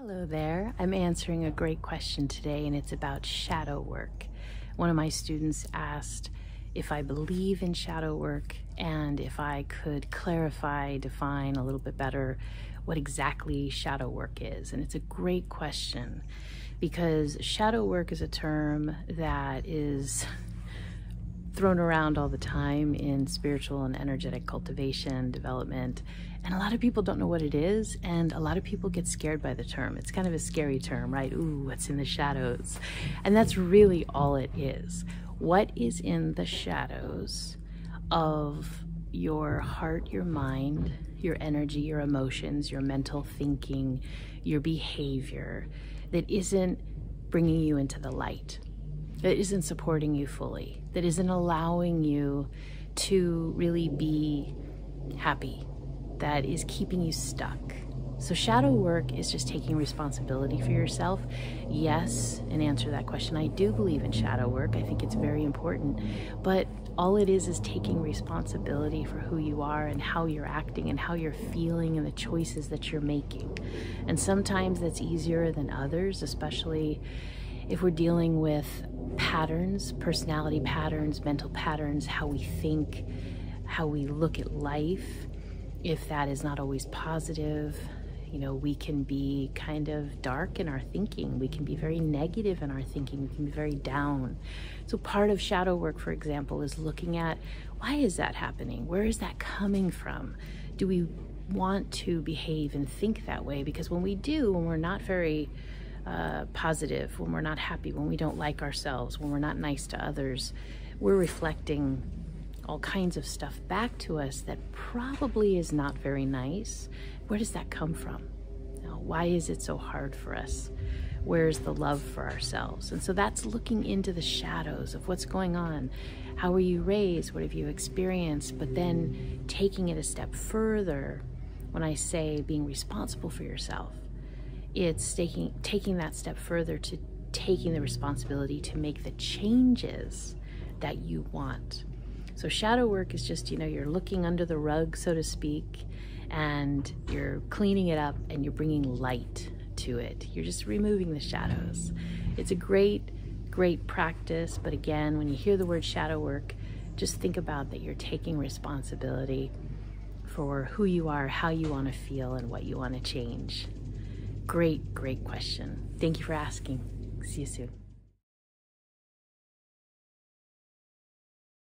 Hello there. I'm answering a great question today, and it's about shadow work. One of my students asked if I believe in shadow work and if I could clarify, define a little bit better what exactly shadow work is. And it's a great question because shadow work is a term that is thrown around all the time in spiritual and energetic cultivation, development, and a lot of people don't know what it is, and a lot of people get scared by the term. It's kind of a scary term, right? Ooh, what's in the shadows? And that's really all it is. What is in the shadows of your heart, your mind, your energy, your emotions, your mental thinking, your behavior that isn't bringing you into the light? That isn't supporting you fully, that isn't allowing you to really be happy, that is keeping you stuck. So shadow work is just taking responsibility for yourself. Yes, in answer to that question, I do believe in shadow work. I think it's very important, but all it is taking responsibility for who you are and how you're acting and how you're feeling and the choices that you're making. And sometimes that's easier than others, especially if we're dealing with patterns, personality patterns, mental patterns, how we think, how we look at life. If that is not always positive, you know, we can be kind of dark in our thinking. We can be very negative in our thinking. We can be very down. So part of shadow work, for example, is looking at why is that happening? Where is that coming from? Do we want to behave and think that way? Because when we do, when we're not very positive, when we're not happy, when we don't like ourselves, when we're not nice to others, we're reflecting all kinds of stuff back to us that probably is not very nice. Where does that come from? Now, why is it so hard for us? Where's the love for ourselves? And so that's looking into the shadows of what's going on. How were you raised? What have you experienced? But then taking it a step further, when I say being responsible for yourself, it's taking that step further to taking the responsibility to make the changes that you want. So shadow work is just, you know, you're looking under the rug, so to speak, and you're cleaning it up and you're bringing light to it. You're just removing the shadows. It's a great practice, but again, when you hear the word shadow work, just think about that you're taking responsibility for who you are, how you want to feel, and what you want to change. Great question. Thank you for asking. See you soon.